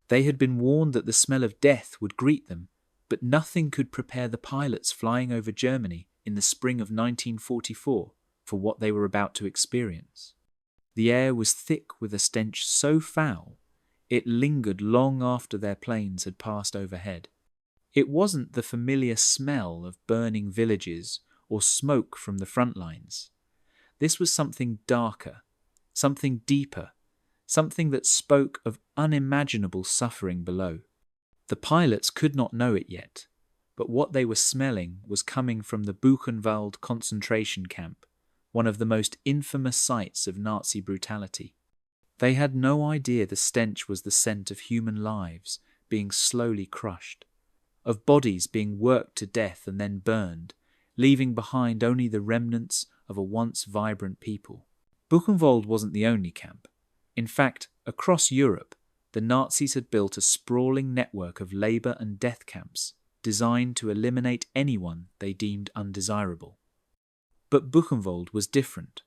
They had been warned that the smell of death would greet them, but nothing could prepare the pilots flying over Germany in the spring of 1944 for what they were about to experience. The air was thick with a stench so foul, it lingered long after their planes had passed overhead. It wasn't the familiar smell of burning villages or smoke from the front lines. This was something darker, something deeper, something that spoke of unimaginable suffering below. The pilots could not know it yet, but what they were smelling was coming from the Buchenwald concentration camp, one of the most infamous sites of Nazi brutality. They had no idea the stench was the scent of human lives being slowly crushed, of bodies being worked to death and then burned, leaving behind only the remnants of a once vibrant people. Buchenwald wasn't the only camp. In fact, across Europe, the Nazis had built a sprawling network of labour and death camps designed to eliminate anyone they deemed undesirable. But Buchenwald was different.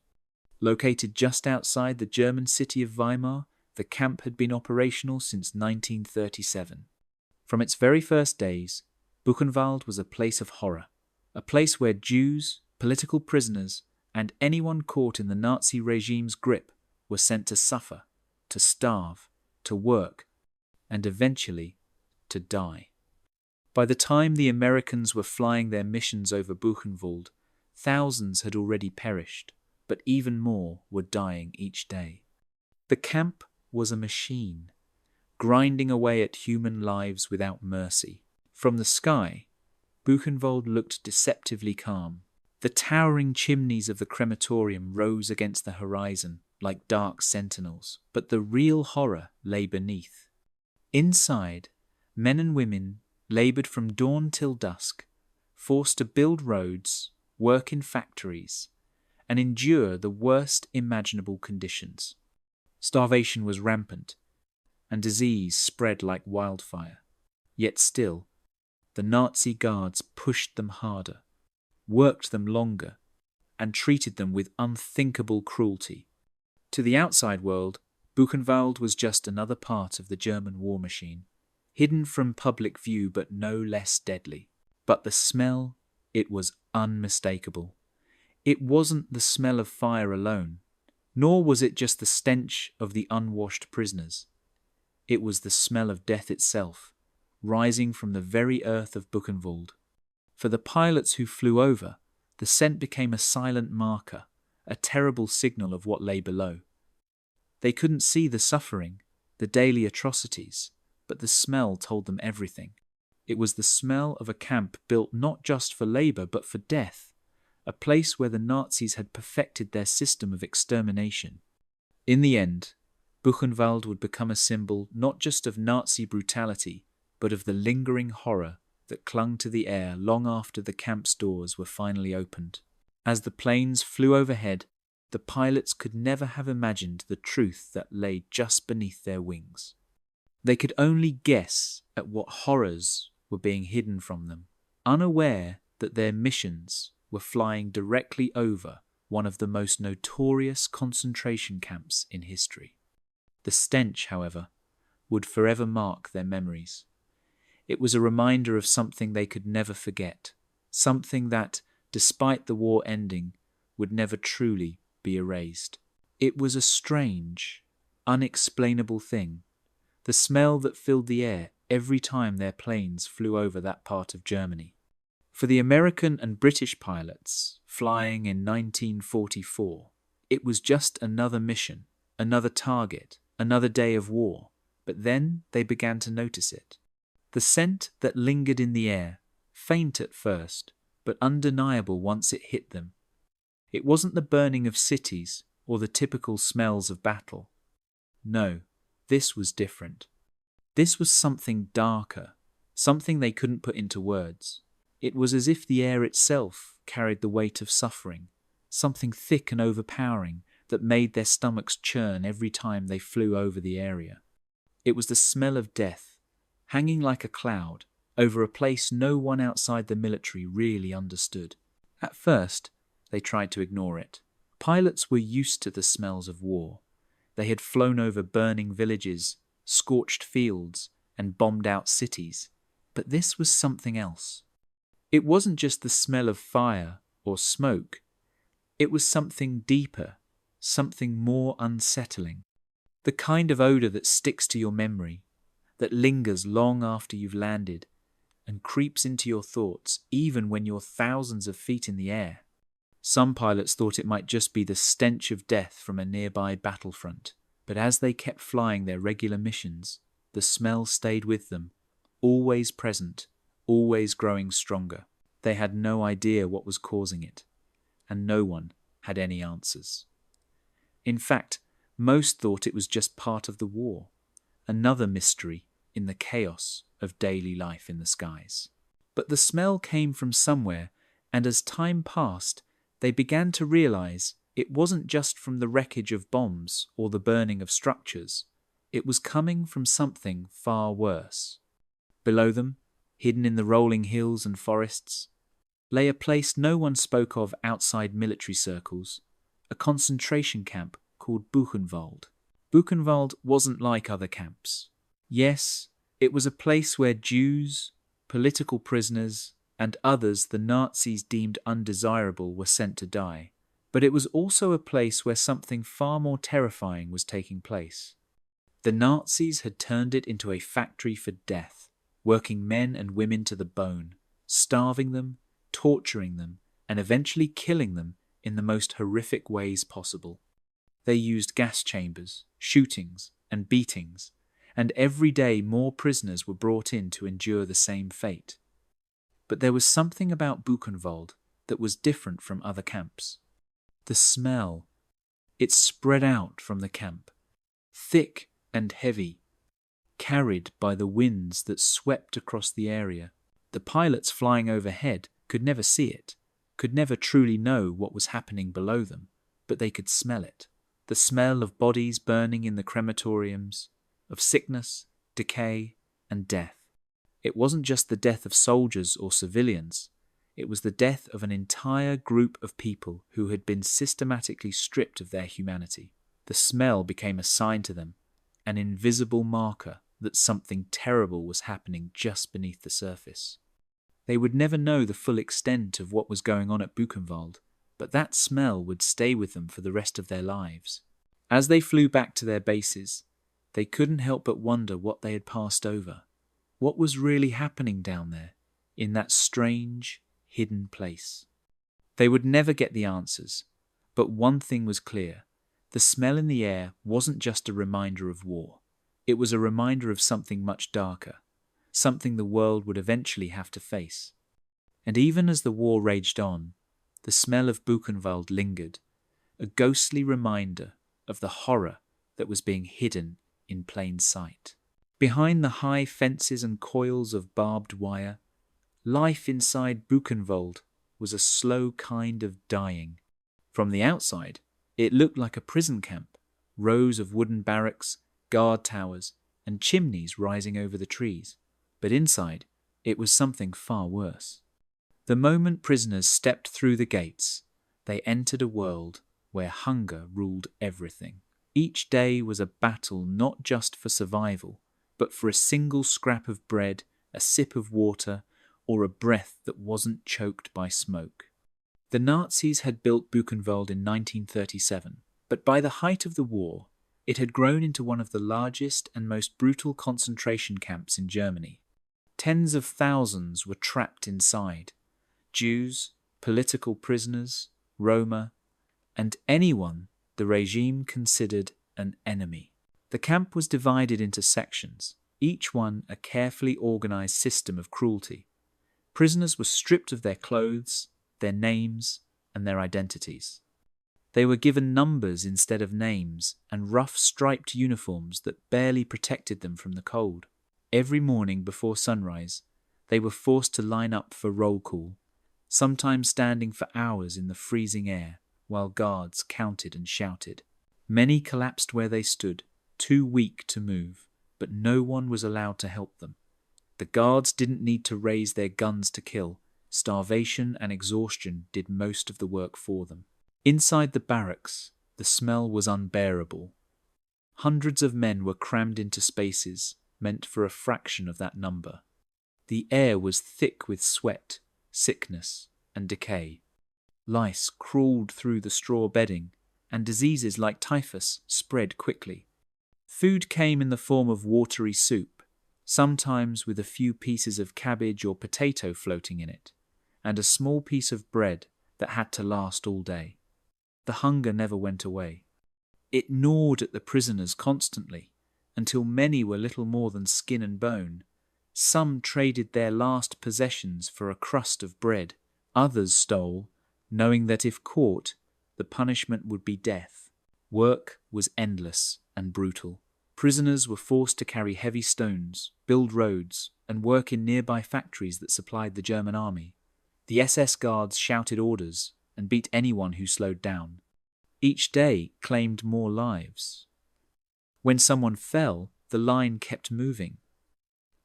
Located just outside the German city of Weimar, the camp had been operational since 1937. From its very first days, Buchenwald was a place of horror, a place where Jews, political prisoners, and anyone caught in the Nazi regime's grip were sent to suffer, to starve, to work, and eventually to die. By the time the Americans were flying their missions over Buchenwald, thousands had already perished, but even more were dying each day. The camp was a machine, grinding away at human lives without mercy. From the sky, Buchenwald looked deceptively calm. The towering chimneys of the crematorium rose against the horizon like dark sentinels, but the real horror lay beneath. Inside, men and women laboured from dawn till dusk, forced to build roads, work in factories, and endure the worst imaginable conditions. Starvation was rampant, and disease spread like wildfire. Yet still, the Nazi guards pushed them harder, worked them longer, and treated them with unthinkable cruelty. To the outside world, Buchenwald was just another part of the German war machine, hidden from public view but no less deadly. But the smell, it was unmistakable. It wasn't the smell of fire alone, nor was it just the stench of the unwashed prisoners. It was the smell of death itself, rising from the very earth of Buchenwald. For the pilots who flew over, the scent became a silent marker, a terrible signal of what lay below. They couldn't see the suffering, the daily atrocities, but the smell told them everything. It was the smell of a camp built not just for labour but for death, a place where the Nazis had perfected their system of extermination. In the end, Buchenwald would become a symbol not just of Nazi brutality, but of the lingering horror that clung to the air long after the camp's doors were finally opened. As the planes flew overhead, the pilots could never have imagined the truth that lay just beneath their wings. They could only guess at what horrors were being hidden from them, unaware that their missions were flying directly over one of the most notorious concentration camps in history. The stench, however, would forever mark their memories. It was a reminder of something they could never forget, something that, despite the war ending, would never truly be erased. It was a strange, unexplainable thing, the smell that filled the air every time their planes flew over that part of Germany. For the American and British pilots flying in 1944, it was just another mission, another target, another day of war, but then they began to notice it. The scent that lingered in the air, faint at first, but undeniable once it hit them. It wasn't the burning of cities or the typical smells of battle. No, this was different. This was something darker, something they couldn't put into words. It was as if the air itself carried the weight of suffering, something thick and overpowering that made their stomachs churn every time they flew over the area. It was the smell of death, hanging like a cloud over a place no one outside the military really understood. At first, they tried to ignore it. Pilots were used to the smells of war. They had flown over burning villages, scorched fields, and bombed-out cities. But this was something else. It wasn't just the smell of fire or smoke. It was something deeper, something more unsettling. The kind of odor that sticks to your memory, that lingers long after you've landed, and creeps into your thoughts even when you're thousands of feet in the air. Some pilots thought it might just be the stench of death from a nearby battlefront, but as they kept flying their regular missions, the smell stayed with them, always present, always growing stronger. They had no idea what was causing it, and no one had any answers. In fact, most thought it was just part of the war, another mystery in the chaos of daily life in the skies. But the smell came from somewhere, and as time passed, they began to realize it wasn't just from the wreckage of bombs or the burning of structures. It was coming from something far worse. Below them, hidden in the rolling hills and forests, lay a place no one spoke of outside military circles, a concentration camp called Buchenwald. Buchenwald wasn't like other camps. Yes, it was a place where Jews, political prisoners, and others the Nazis deemed undesirable were sent to die. But it was also a place where something far more terrifying was taking place. The Nazis had turned it into a factory for death, working men and women to the bone, starving them, torturing them, and eventually killing them in the most horrific ways possible. They used gas chambers, shootings, and beatings, and every day more prisoners were brought in to endure the same fate. But there was something about Buchenwald that was different from other camps. The smell. It spread out from the camp, thick and heavy, carried by the winds that swept across the area. The pilots flying overhead could never see it, could never truly know what was happening below them, but they could smell it. The smell of bodies burning in the crematoriums, of sickness, decay, and death. It wasn't just the death of soldiers or civilians. It was the death of an entire group of people who had been systematically stripped of their humanity. The smell became a sign to them, an invisible marker that something terrible was happening just beneath the surface. They would never know the full extent of what was going on at Buchenwald, but that smell would stay with them for the rest of their lives. As they flew back to their bases, they couldn't help but wonder what they had passed over. What was really happening down there, in that strange, hidden place? They would never get the answers, but one thing was clear. The smell in the air wasn't just a reminder of war. It was a reminder of something much darker, something the world would eventually have to face. And even as the war raged on, the smell of Buchenwald lingered, a ghostly reminder of the horror that was being hidden in plain sight. Behind the high fences and coils of barbed wire, life inside Buchenwald was a slow kind of dying. From the outside, it looked like a prison camp, rows of wooden barracks, guard towers, and chimneys rising over the trees. But inside, it was something far worse. The moment prisoners stepped through the gates, they entered a world where hunger ruled everything. Each day was a battle not just for survival, but for a single scrap of bread, a sip of water, or a breath that wasn't choked by smoke. The Nazis had built Buchenwald in 1937, but by the height of the war, it had grown into one of the largest and most brutal concentration camps in Germany. Tens of thousands were trapped inside. Jews, political prisoners, Roma, and anyone the regime considered an enemy. The camp was divided into sections, each one a carefully organized system of cruelty. Prisoners were stripped of their clothes, their names, and their identities. They were given numbers instead of names and rough striped uniforms that barely protected them from the cold. Every morning before sunrise, they were forced to line up for roll call, sometimes standing for hours in the freezing air while guards counted and shouted. Many collapsed where they stood, too weak to move, but no one was allowed to help them. The guards didn't need to raise their guns to kill. Starvation and exhaustion did most of the work for them. Inside the barracks, the smell was unbearable. Hundreds of men were crammed into spaces meant for a fraction of that number. The air was thick with sweat, sickness, and decay. Lice crawled through the straw bedding, and diseases like typhus spread quickly. Food came in the form of watery soup, sometimes with a few pieces of cabbage or potato floating in it, and a small piece of bread that had to last all day. The hunger never went away. It gnawed at the prisoners constantly, until many were little more than skin and bone. Some traded their last possessions for a crust of bread. Others stole, knowing that if caught, the punishment would be death. Work was endless and brutal. Prisoners were forced to carry heavy stones, build roads, and work in nearby factories that supplied the German army. The SS guards shouted orders and beat anyone who slowed down. Each day claimed more lives. When someone fell, the line kept moving.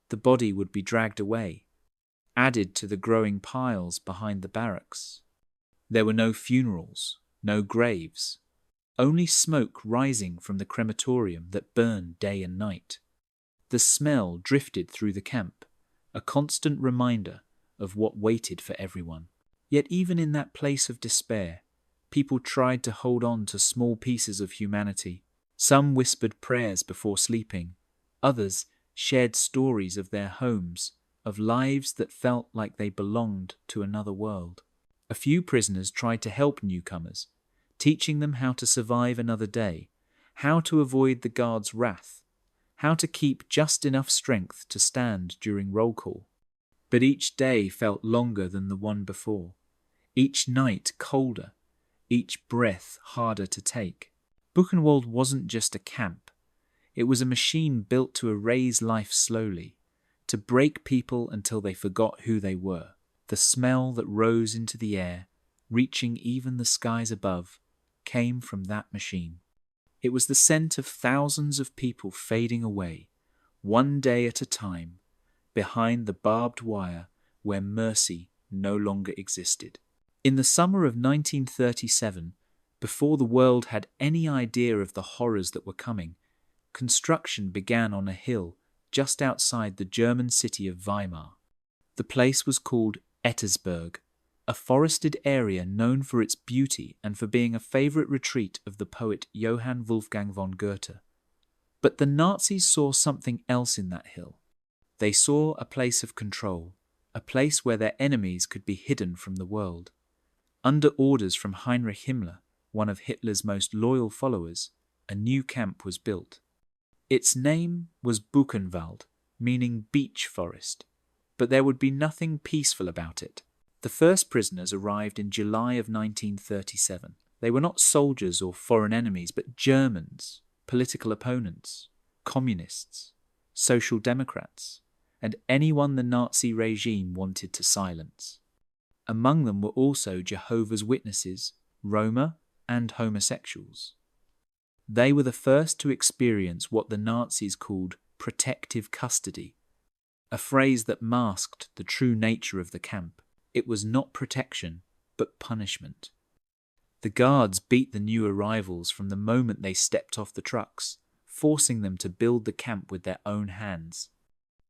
The body would be dragged away, added to the growing piles behind the barracks. There were no funerals, no graves, only smoke rising from the crematorium that burned day and night. The smell drifted through the camp, a constant reminder of what waited for everyone. Yet even in that place of despair, people tried to hold on to small pieces of humanity. Some whispered prayers before sleeping. Others shared stories of their homes, of lives that felt like they belonged to another world. A few prisoners tried to help newcomers, teaching them how to survive another day, how to avoid the guards' wrath, how to keep just enough strength to stand during roll call. But each day felt longer than the one before, each night colder, each breath harder to take. Buchenwald wasn't just a camp. It was a machine built to erase life slowly, to break people until they forgot who they were. The smell that rose into the air, reaching even the skies above, came from that machine. It was the scent of thousands of people fading away, one day at a time, behind the barbed wire where mercy no longer existed. In the summer of 1937, before the world had any idea of the horrors that were coming, construction began on a hill just outside the German city of Weimar. The place was called Ettersberg, a forested area known for its beauty and for being a favorite retreat of the poet Johann Wolfgang von Goethe. But the Nazis saw something else in that hill. They saw a place of control, a place where their enemies could be hidden from the world. Under orders from Heinrich Himmler, one of Hitler's most loyal followers, a new camp was built. Its name was Buchenwald, meaning beech forest, but there would be nothing peaceful about it. The first prisoners arrived in July of 1937. They were not soldiers or foreign enemies, but Germans, political opponents, communists, social democrats, and anyone the Nazi regime wanted to silence. Among them were also Jehovah's Witnesses, Roma, and homosexuals. They were the first to experience what the Nazis called protective custody, a phrase that masked the true nature of the camp. It was not protection, but punishment. The guards beat the new arrivals from the moment they stepped off the trucks, forcing them to build the camp with their own hands.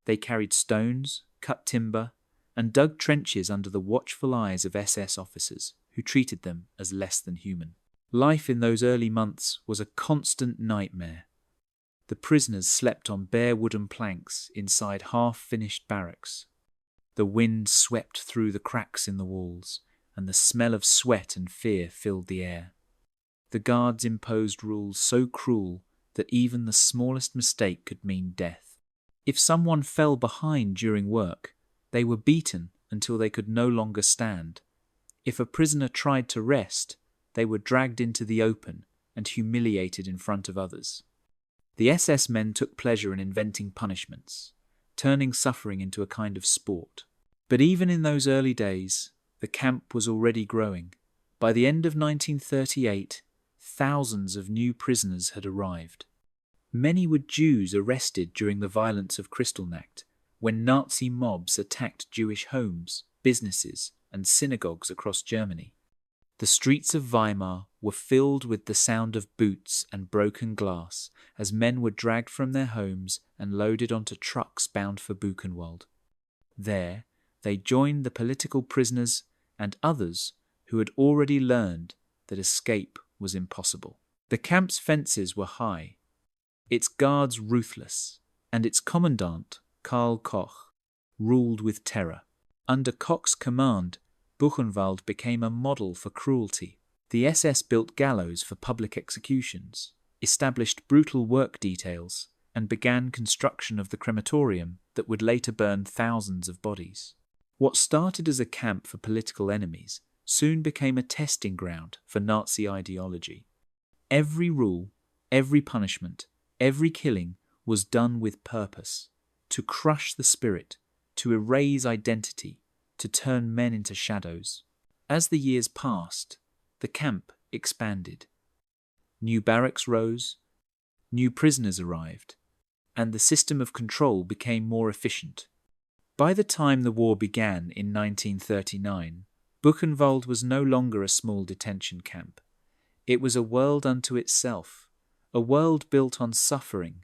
They carried stones, cut timber, and dug trenches under the watchful eyes of SS officers who treated them as less than human. Life in those early months was a constant nightmare. The prisoners slept on bare wooden planks inside half-finished barracks. The wind swept through the cracks in the walls, and the smell of sweat and fear filled the air. The guards imposed rules so cruel that even the smallest mistake could mean death. If someone fell behind during work, they were beaten until they could no longer stand. If a prisoner tried to rest, they were dragged into the open and humiliated in front of others. The SS men took pleasure in inventing punishments, turning suffering into a kind of sport. But even in those early days, the camp was already growing. By the end of 1938, thousands of new prisoners had arrived. Many were Jews arrested during the violence of Kristallnacht, when Nazi mobs attacked Jewish homes, businesses, and synagogues across Germany. The streets of Weimar were filled with the sound of boots and broken glass as men were dragged from their homes and loaded onto trucks bound for Buchenwald. There, they joined the political prisoners and others who had already learned that escape was impossible. The camp's fences were high, its guards ruthless, and its commandant, Karl Koch, ruled with terror. Under Koch's command, Buchenwald became a model for cruelty. The SS built gallows for public executions, established brutal work details, and began construction of the crematorium that would later burn thousands of bodies. What started as a camp for political enemies soon became a testing ground for Nazi ideology. Every rule, every punishment, every killing was done with purpose, to crush the spirit, to erase identity, to turn men into shadows. As the years passed, the camp expanded. New barracks rose, new prisoners arrived, and the system of control became more efficient. By the time the war began in 1939, Buchenwald was no longer a small detention camp. It was a world unto itself, a world built on suffering.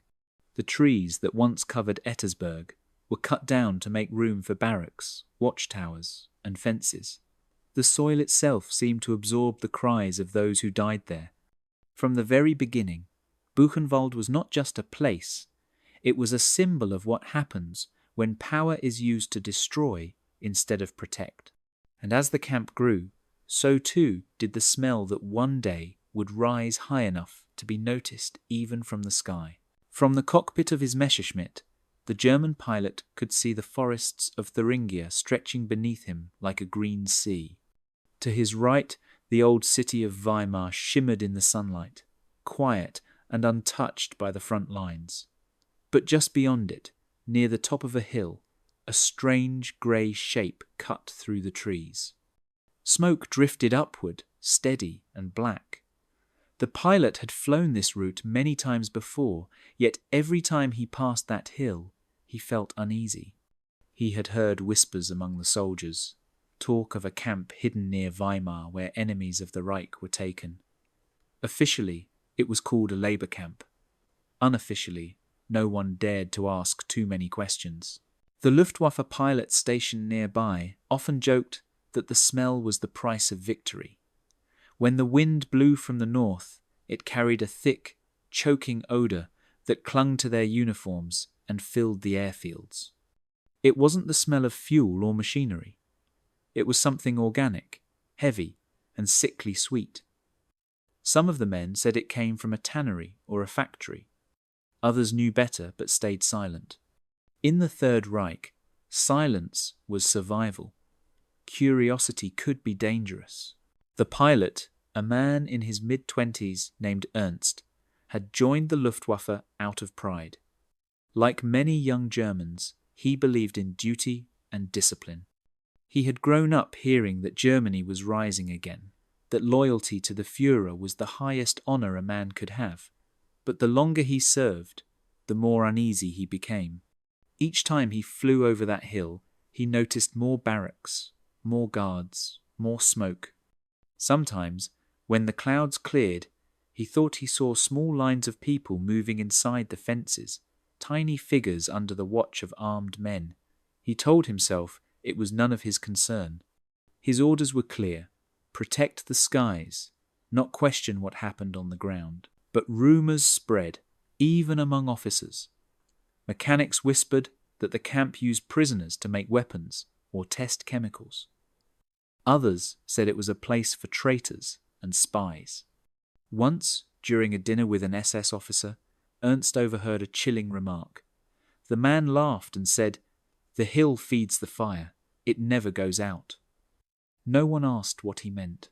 The trees that once covered Ettersberg were cut down to make room for barracks, watchtowers, and fences. The soil itself seemed to absorb the cries of those who died there. From the very beginning, Buchenwald was not just a place, it was a symbol of what happens when power is used to destroy instead of protect. And as the camp grew, so too did the smell that one day would rise high enough to be noticed even from the sky. From the cockpit of his Messerschmitt, the German pilot could see the forests of Thuringia stretching beneath him like a green sea. To his right, the old city of Weimar shimmered in the sunlight, quiet and untouched by the front lines. But just beyond it, near the top of a hill, a strange grey shape cut through the trees. Smoke drifted upward, steady and black. The pilot had flown this route many times before, yet every time he passed that hill, he felt uneasy. He had heard whispers among the soldiers, talk of a camp hidden near Weimar where enemies of the Reich were taken. Officially, it was called a labour camp. Unofficially, no one dared to ask too many questions. The Luftwaffe pilots stationed nearby often joked that the smell was the price of victory. When the wind blew from the north, it carried a thick, choking odour that clung to their uniforms and filled the airfields. It wasn't the smell of fuel or machinery. It was something organic, heavy, and sickly sweet. Some of the men said it came from a tannery or a factory. Others knew better but stayed silent. In the Third Reich, silence was survival. Curiosity could be dangerous. The pilot, a man in his mid-20s named Ernst, had joined the Luftwaffe out of pride. Like many young Germans, he believed in duty and discipline. He had grown up hearing that Germany was rising again, that loyalty to the Führer was the highest honour a man could have. But the longer he served, the more uneasy he became. Each time he flew over that hill, he noticed more barracks, more guards, more smoke. Sometimes, when the clouds cleared, he thought he saw small lines of people moving inside the fences, tiny figures under the watch of armed men. He told himself it was none of his concern. His orders were clear: protect the skies, not question what happened on the ground. But rumours spread, even among officers. Mechanics whispered that the camp used prisoners to make weapons or test chemicals. Others said it was a place for traitors and spies. Once, during a dinner with an SS officer, Ernst overheard a chilling remark. The man laughed and said, "The hill feeds the fire. It never goes out." No one asked what he meant.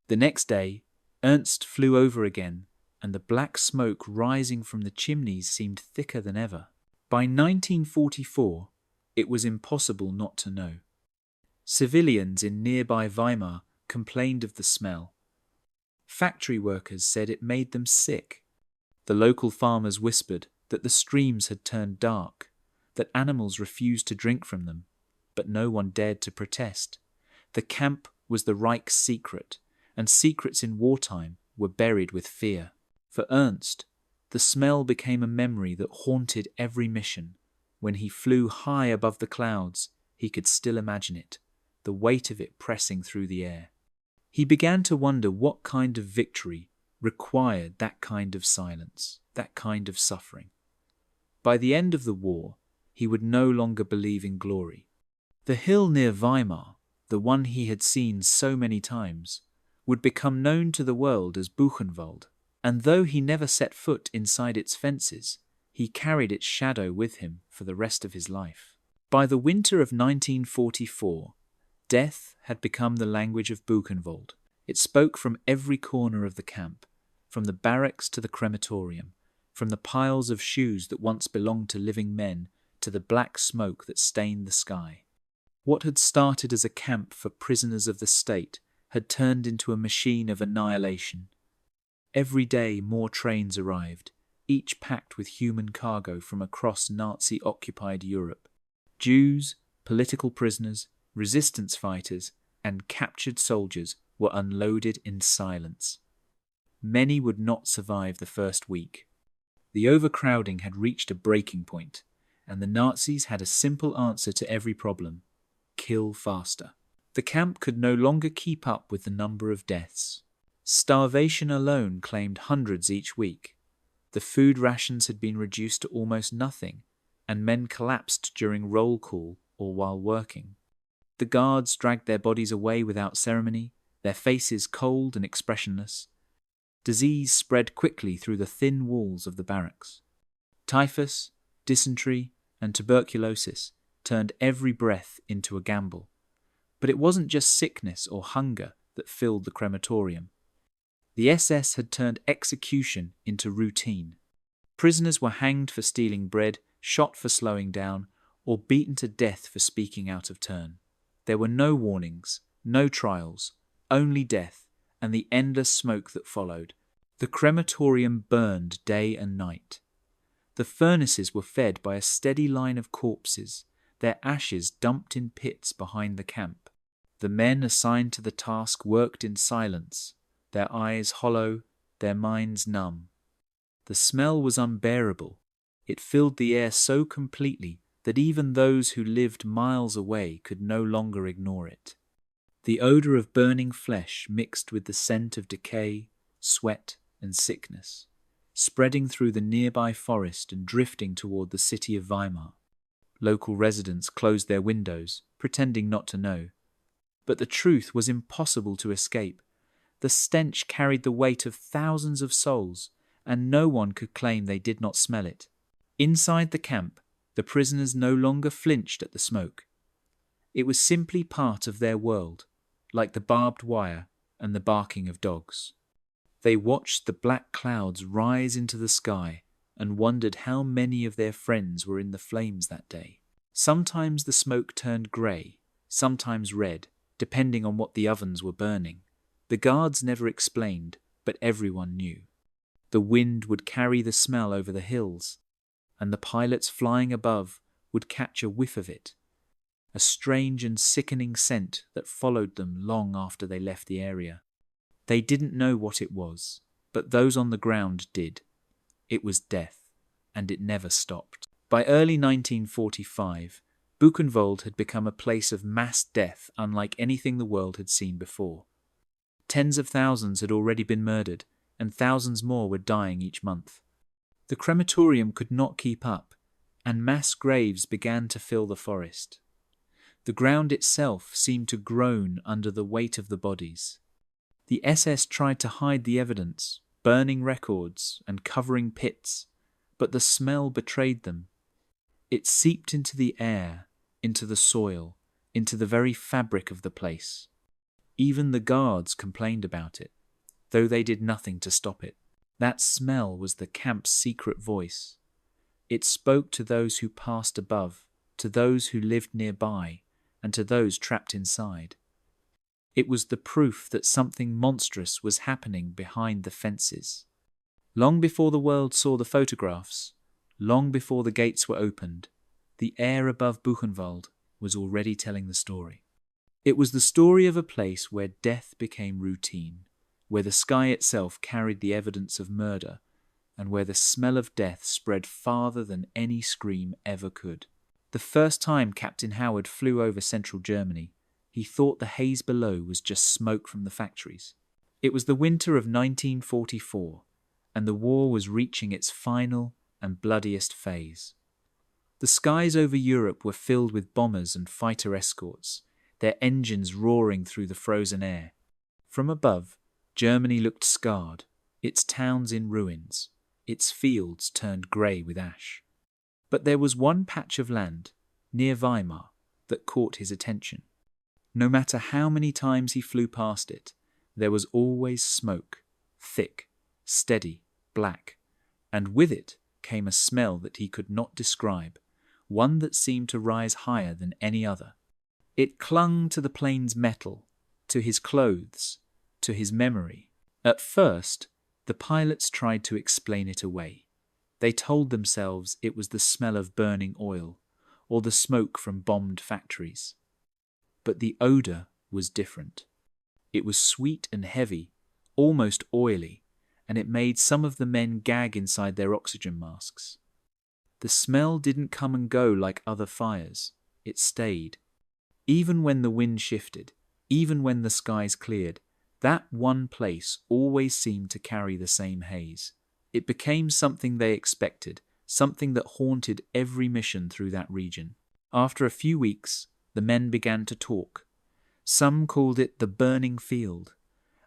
The next day, Ernst flew over again, and the black smoke rising from the chimneys seemed thicker than ever. By 1944, it was impossible not to know. Civilians in nearby Weimar complained of the smell. Factory workers said it made them sick. The local farmers whispered that the streams had turned dark, that animals refused to drink from them, but no one dared to protest. The camp was the Reich's secret, and secrets in wartime were buried with fear. For Ernst, the smell became a memory that haunted every mission. When he flew high above the clouds, he could still imagine it, the weight of it pressing through the air. He began to wonder what kind of victory required that kind of silence, that kind of suffering. By the end of the war, he would no longer believe in glory. The hill near Weimar, the one he had seen so many times, would become known to the world as Buchenwald, and though he never set foot inside its fences, he carried its shadow with him for the rest of his life. By the winter of 1944, death had become the language of Buchenwald. It spoke from every corner of the camp, from the barracks to the crematorium, from the piles of shoes that once belonged to living men to the black smoke that stained the sky. What had started as a camp for prisoners of the state had turned into a machine of annihilation. Every day more trains arrived, each packed with human cargo from across Nazi-occupied Europe. Jews, political prisoners, resistance fighters, and captured soldiers were unloaded in silence. Many would not survive the first week. The overcrowding had reached a breaking point, and the Nazis had a simple answer to every problem: kill faster. The camp could no longer keep up with the number of deaths. Starvation alone claimed hundreds each week. The food rations had been reduced to almost nothing, and men collapsed during roll call or while working. The guards dragged their bodies away without ceremony, their faces cold and expressionless. Disease spread quickly through the thin walls of the barracks. Typhus, dysentery, and tuberculosis turned every breath into a gamble. But it wasn't just sickness or hunger that filled the crematorium. The SS had turned execution into routine. Prisoners were hanged for stealing bread, shot for slowing down, or beaten to death for speaking out of turn. There were no warnings, no trials, only death, and the endless smoke that followed. The crematorium burned day and night. The furnaces were fed by a steady line of corpses, their ashes dumped in pits behind the camp. The men assigned to the task worked in silence, their eyes hollow, their minds numb. The smell was unbearable. It filled the air so completely that even those who lived miles away could no longer ignore it. The odor of burning flesh mixed with the scent of decay, sweat, and sickness, spreading through the nearby forest and drifting toward the city of Weimar. Local residents closed their windows, pretending not to know. But the truth was impossible to escape. The stench carried the weight of thousands of souls, and no one could claim they did not smell it. Inside the camp, the prisoners no longer flinched at the smoke. It was simply part of their world, like the barbed wire and the barking of dogs. They watched the black clouds rise into the sky and wondered how many of their friends were in the flames that day. Sometimes the smoke turned grey, sometimes red, depending on what the ovens were burning. The guards never explained, but everyone knew. The wind would carry the smell over the hills, and the pilots flying above would catch a whiff of it, a strange and sickening scent that followed them long after they left the area. They didn't know what it was, but those on the ground did. It was death, and it never stopped. By early 1945, Buchenwald had become a place of mass death unlike anything the world had seen before. Tens of thousands had already been murdered, and thousands more were dying each month. The crematorium could not keep up, and mass graves began to fill the forest. The ground itself seemed to groan under the weight of the bodies. The SS tried to hide the evidence, burning records and covering pits, but the smell betrayed them. It seeped into the air, into the soil, into the very fabric of the place. Even the guards complained about it, though they did nothing to stop it. That smell was the camp's secret voice. It spoke to those who passed above, to those who lived nearby, and to those trapped inside. It was the proof that something monstrous was happening behind the fences. Long before the world saw the photographs, long before the gates were opened, the air above Buchenwald was already telling the story. It was the story of a place where death became routine, where the sky itself carried the evidence of murder, and where the smell of death spread farther than any scream ever could. The first time Captain Howard flew over central Germany, he thought the haze below was just smoke from the factories. It was the winter of 1944, and the war was reaching its final and bloodiest phase. The skies over Europe were filled with bombers and fighter escorts, their engines roaring through the frozen air. From above, Germany looked scarred, its towns in ruins, its fields turned grey with ash. But there was one patch of land, near Weimar, that caught his attention. No matter how many times he flew past it, there was always smoke, thick, steady, black, and with it came a smell that he could not describe, one that seemed to rise higher than any other. It clung to the plane's metal, to his clothes, to his memory. At first, the pilots tried to explain it away. They told themselves it was the smell of burning oil, or the smoke from bombed factories. But the odour was different. It was sweet and heavy, almost oily, and it made some of the men gag inside their oxygen masks. The smell didn't come and go like other fires. It stayed. Even when the wind shifted, even when the skies cleared, that one place always seemed to carry the same haze. It became something they expected, something that haunted every mission through that region. After a few weeks, the men began to talk. Some called it the burning field.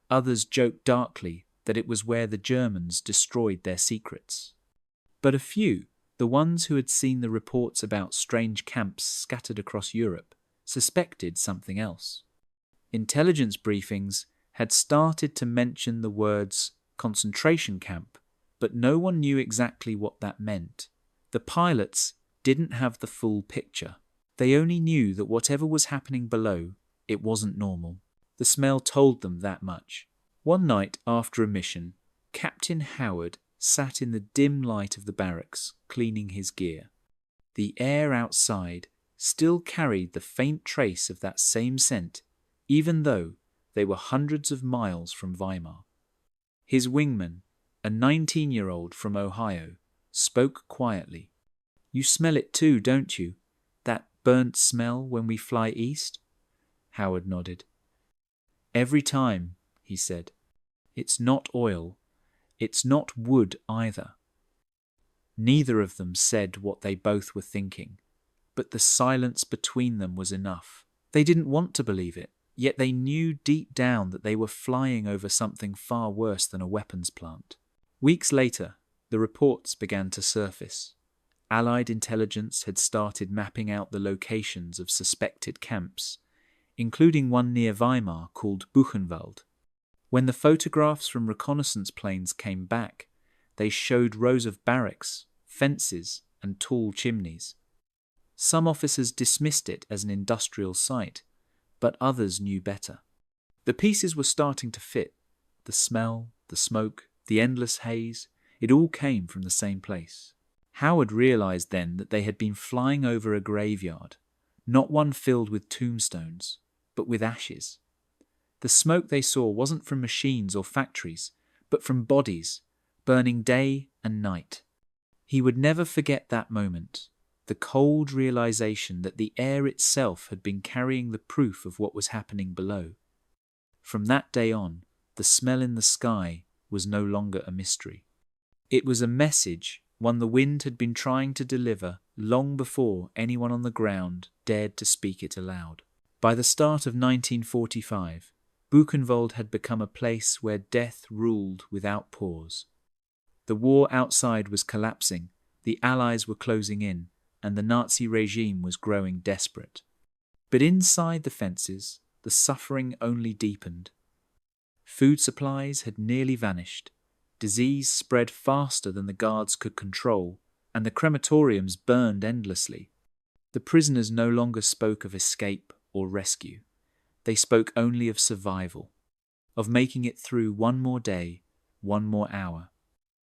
Others joked darkly that it was where the Germans destroyed their secrets. But a few, the ones who had seen the reports about strange camps scattered across Europe, suspected something else. Intelligence briefings had started to mention the words concentration camp, but no one knew exactly what that meant. The pilots didn't have the full picture. They only knew that whatever was happening below, it wasn't normal. The smell told them that much. One night after a mission, Captain Howard sat in the dim light of the barracks, cleaning his gear. The air outside still carried the faint trace of that same scent, even though they were hundreds of miles from Weimar. His wingman, a 19-year-old from Ohio, spoke quietly. "You smell it too, don't you? That burnt smell when we fly east?" Howard nodded. "Every time," he said. "It's not oil. It's not wood either." Neither of them said what they both were thinking, but the silence between them was enough. They didn't want to believe it, yet they knew deep down that they were flying over something far worse than a weapons plant. Weeks later, the reports began to surface. Allied intelligence had started mapping out the locations of suspected camps, including one near Weimar called Buchenwald. When the photographs from reconnaissance planes came back, they showed rows of barracks, fences, and tall chimneys. Some officers dismissed it as an industrial site, but others knew better. The pieces were starting to fit. The smell, the smoke, the endless haze, it all came from the same place. Howard realized then that they had been flying over a graveyard, not one filled with tombstones, but with ashes. The smoke they saw wasn't from machines or factories, but from bodies, burning day and night. He would never forget that moment, the cold realization that the air itself had been carrying the proof of what was happening below. From that day on, the smell in the sky was no longer a mystery. It was a message, one the wind had been trying to deliver long before anyone on the ground dared to speak it aloud. By the start of 1945, Buchenwald had become a place where death ruled without pause. The war outside was collapsing, the Allies were closing in, and the Nazi regime was growing desperate. But inside the fences, the suffering only deepened. Food supplies had nearly vanished, disease spread faster than the guards could control, and the crematoriums burned endlessly. The prisoners no longer spoke of escape or rescue. They spoke only of survival, of making it through one more day, one more hour.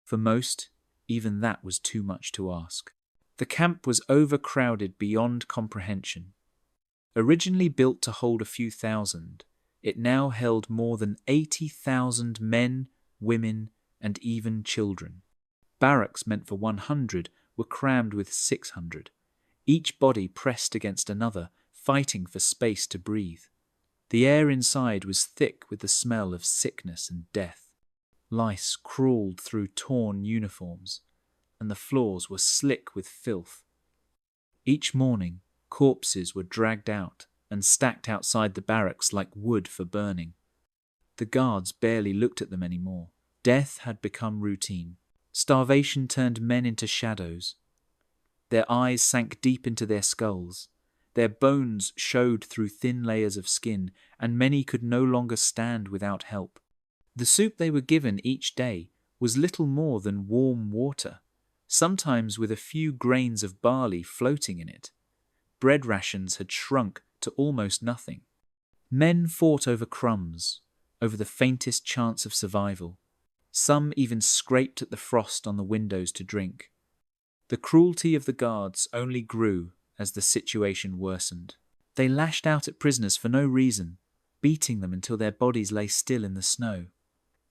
For most, even that was too much to ask. The camp was overcrowded beyond comprehension. Originally built to hold a few thousand, It now held more than 80,000 men, women, and even children. Barracks meant for 100 were crammed with 600, each body pressed against another, fighting for space to breathe. The air inside was thick with the smell of sickness and death. Lice crawled through torn uniforms, and the floors were slick with filth. Each morning, corpses were dragged out and stacked outside the barracks like wood for burning. The guards barely looked at them anymore. Death had become routine. Starvation turned men into shadows. Their eyes sank deep into their skulls. Their bones showed through thin layers of skin, and many could no longer stand without help. The soup they were given each day was little more than warm water, sometimes with a few grains of barley floating in it. Bread rations had shrunk to almost nothing. Men fought over crumbs, over the faintest chance of survival. Some even scraped at the frost on the windows to drink. The cruelty of the guards only grew as the situation worsened. They lashed out at prisoners for no reason, beating them until their bodies lay still in the snow.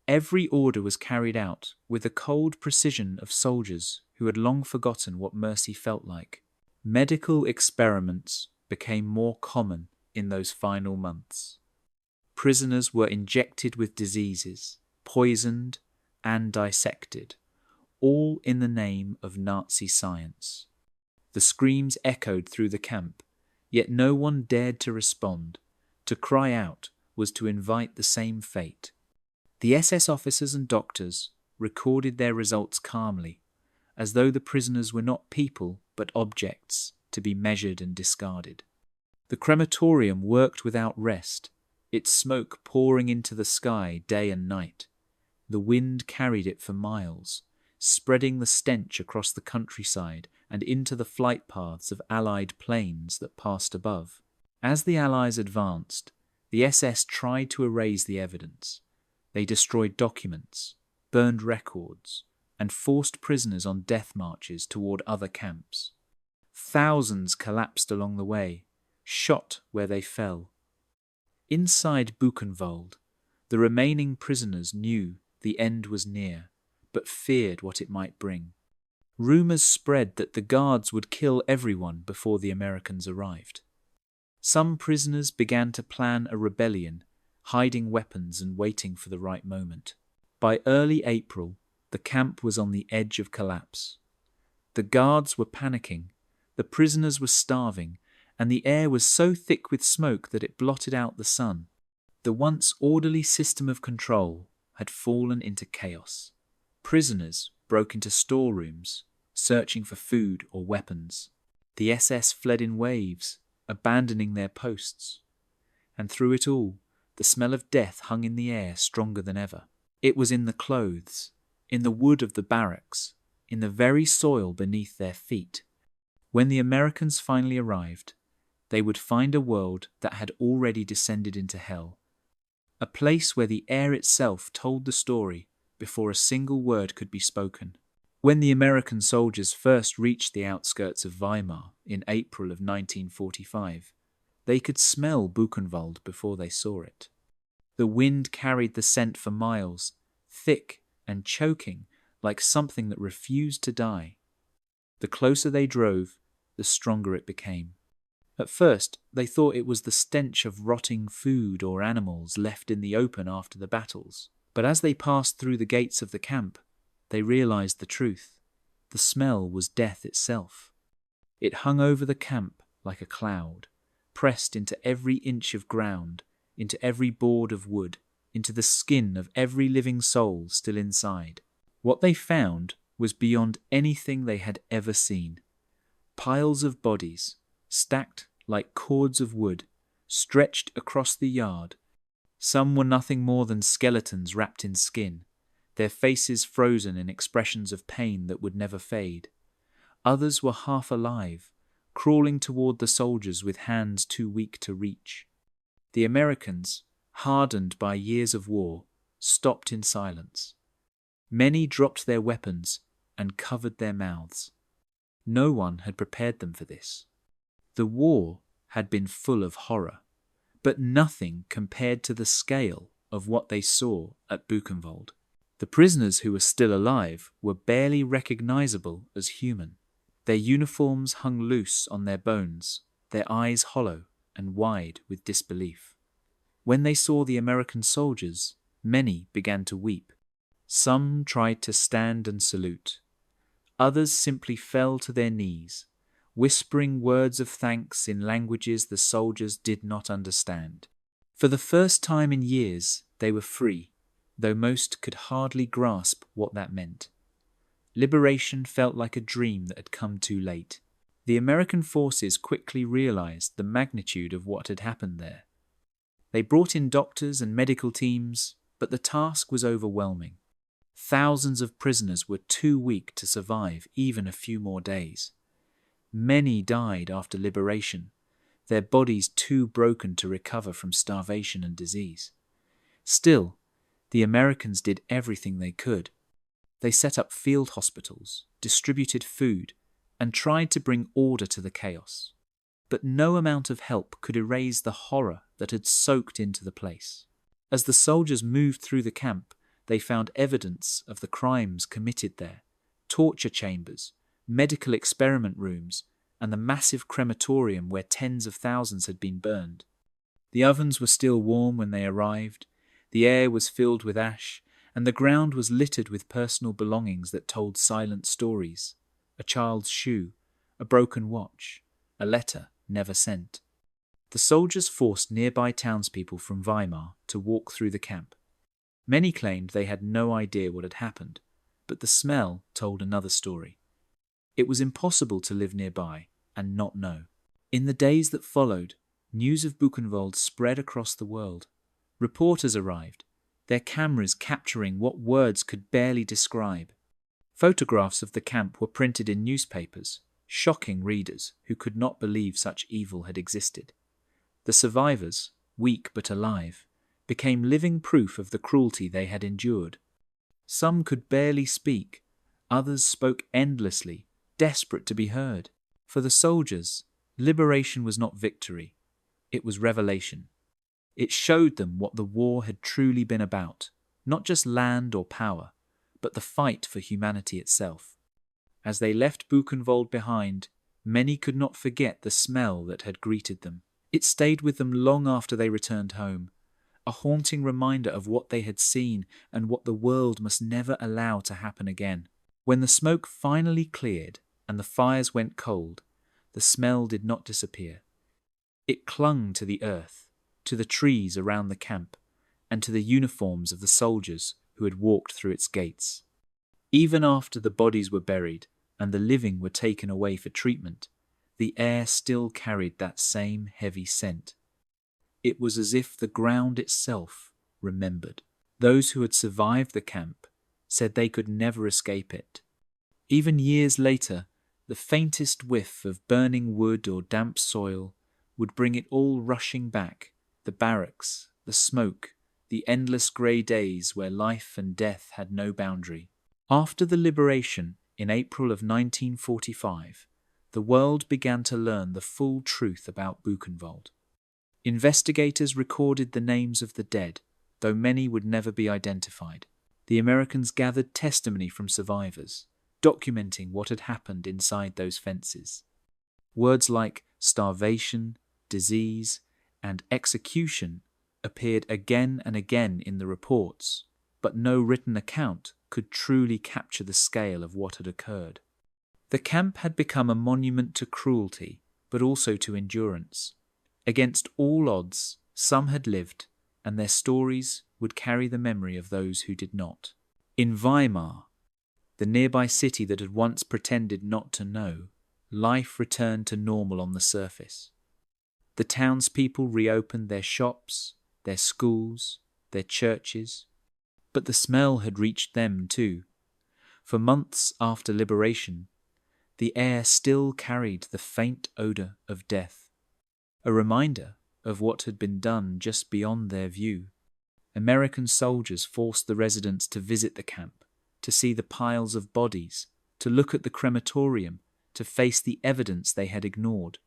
Every order was carried out with the cold precision of soldiers who had long forgotten what mercy felt like. Medical experiments became more common in those final months. Prisoners were injected with diseases, poisoned and dissected, all in the name of Nazi science. The screams echoed through the camp, yet no one dared to respond. To cry out was to invite the same fate. The SS officers and doctors recorded their results calmly, as though the prisoners were not people but objects to be measured and discarded. The crematorium worked without rest, its smoke pouring into the sky day and night. The wind carried it for miles, spreading the stench across the countryside and into the flight paths of Allied planes that passed above. As the Allies advanced, the SS tried to erase the evidence. They destroyed documents, burned records, and forced prisoners on death marches toward other camps. Thousands collapsed along the way, shot where they fell. Inside Buchenwald, the remaining prisoners knew the end was near, but feared what it might bring. Rumors spread that the guards would kill everyone before the Americans arrived. Some prisoners began to plan a rebellion, hiding weapons and waiting for the right moment. By early April, the camp was on the edge of collapse. The guards were panicking, the prisoners were starving, and the air was so thick with smoke that it blotted out the sun. The once orderly system of control had fallen into chaos. Prisoners broke into storerooms, searching for food or weapons. The SS fled in waves, abandoning their posts. And through it all, the smell of death hung in the air stronger than ever. It was in the clothes, in the wood of the barracks, in the very soil beneath their feet. When the Americans finally arrived, they would find a world that had already descended into hell, a place where the air itself told the story before a single word could be spoken. When the American soldiers first reached the outskirts of Weimar in April of 1945, they could smell Buchenwald before they saw it. The wind carried the scent for miles, thick and choking like something that refused to die. The closer they drove, the stronger it became. At first, they thought it was the stench of rotting food or animals left in the open after the battles. But as they passed through the gates of the camp, they realized the truth. The smell was death itself. It hung over the camp like a cloud, pressed into every inch of ground, into every board of wood, into the skin of every living soul still inside. What they found was beyond anything they had ever seen. Piles of bodies, stacked like cords of wood, stretched across the yard. Some were nothing more than skeletons wrapped in skin, their faces frozen in expressions of pain that would never fade. Others were half alive, crawling toward the soldiers with hands too weak to reach. The Americans, hardened by years of war, stopped in silence. Many dropped their weapons and covered their mouths. No one had prepared them for this. The war had been full of horror, but nothing compared to the scale of what they saw at Buchenwald. The prisoners who were still alive were barely recognizable as human. Their uniforms hung loose on their bones, their eyes hollow and wide with disbelief. When they saw the American soldiers, many began to weep. Some tried to stand and salute. Others simply fell to their knees, whispering words of thanks in languages the soldiers did not understand. For the first time in years, they were free, though most could hardly grasp what that meant. Liberation felt like a dream that had come too late. The American forces quickly realized the magnitude of what had happened there. They brought in doctors and medical teams, but the task was overwhelming. Thousands of prisoners were too weak to survive even a few more days. Many died after liberation, their bodies too broken to recover from starvation and disease. Still, the Americans did everything they could. They set up field hospitals, distributed food, and tried to bring order to the chaos. But no amount of help could erase the horror that had soaked into the place. As the soldiers moved through the camp, they found evidence of the crimes committed there: torture chambers, medical experiment rooms, and the massive crematorium where tens of thousands had been burned. The ovens were still warm when they arrived, the air was filled with ash, and the ground was littered with personal belongings that told silent stories: a child's shoe, a broken watch, a letter never sent. The soldiers forced nearby townspeople from Weimar to walk through the camp. Many claimed they had no idea what had happened, but the smell told another story. It was impossible to live nearby and not know. In the days that followed, news of Buchenwald spread across the world. Reporters arrived, their cameras capturing what words could barely describe. Photographs of the camp were printed in newspapers, shocking readers who could not believe such evil had existed. The survivors, weak but alive, became living proof of the cruelty they had endured. Some could barely speak, others spoke endlessly, desperate to be heard. For the soldiers, liberation was not victory, it was revelation. It showed them what the war had truly been about, not just land or power, but the fight for humanity itself. As they left Buchenwald behind, many could not forget the smell that had greeted them. It stayed with them long after they returned home, a haunting reminder of what they had seen and what the world must never allow to happen again. When the smoke finally cleared and the fires went cold, the smell did not disappear. It clung to the earth, to the trees around the camp, and to the uniforms of the soldiers who had walked through its gates. Even after the bodies were buried and the living were taken away for treatment, the air still carried that same heavy scent. It was as if the ground itself remembered. Those who had survived the camp said they could never escape it. Even years later, the faintest whiff of burning wood or damp soil would bring it all rushing back: the barracks, the smoke, the endless grey days where life and death had no boundary. After the liberation in April of 1945, the world began to learn the full truth about Buchenwald. Investigators recorded the names of the dead, though many would never be identified. The Americans gathered testimony from survivors, documenting what had happened inside those fences. Words like starvation, disease, and execution appeared again and again in the reports, but no written account could truly capture the scale of what had occurred. The camp had become a monument to cruelty, but also to endurance. Against all odds, some had lived, and their stories would carry the memory of those who did not. In Weimar, the nearby city that had once pretended not to know, life returned to normal on the surface. The townspeople reopened their shops, their schools, their churches, but the smell had reached them too. For months after liberation, the air still carried the faint odour of death, a reminder of what had been done just beyond their view. American soldiers forced the residents to visit the camp, to see the piles of bodies, to look at the crematorium, to face the evidence they had ignored.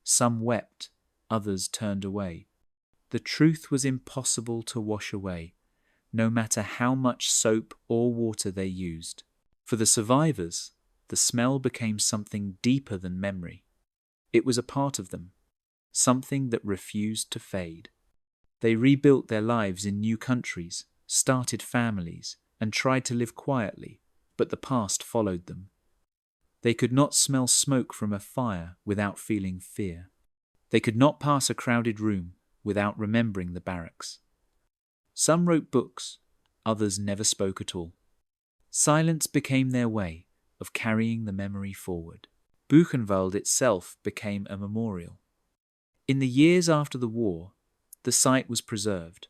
Some wept, others turned away. The truth was impossible to wash away, no matter how much soap or water they used. For the survivors, the smell became something deeper than memory. It was a part of them, something that refused to fade. They rebuilt their lives in new countries, started families, and tried to live quietly, but the past followed them. They could not smell smoke from a fire without feeling fear. They could not pass a crowded room without remembering the barracks. Some wrote books, others never spoke at all. Silence became their way of carrying the memory forward. Buchenwald itself became a memorial. In the years after the war, the site was preserved,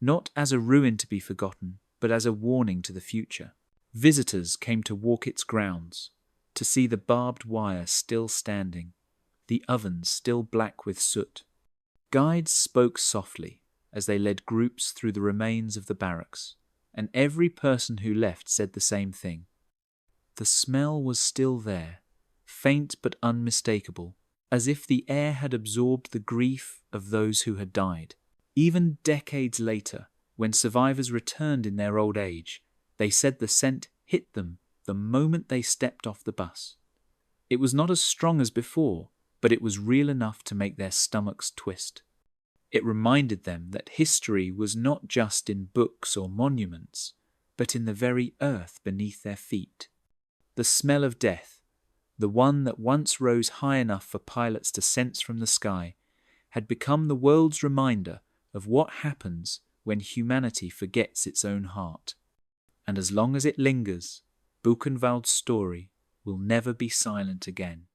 not as a ruin to be forgotten, but as a warning to the future. Visitors came to walk its grounds, to see the barbed wire still standing, the ovens still black with soot. Guides spoke softly as they led groups through the remains of the barracks, and every person who left said the same thing. The smell was still there, faint but unmistakable, as if the air had absorbed the grief of those who had died. Even decades later, when survivors returned in their old age, they said the scent hit them the moment they stepped off the bus. It was not as strong as before, but it was real enough to make their stomachs twist. It reminded them that history was not just in books or monuments, but in the very earth beneath their feet. The smell of death, the one that once rose high enough for pilots to sense from the sky, had become the world's reminder of what happens when humanity forgets its own heart. And as long as it lingers, Buchenwald's story will never be silent again.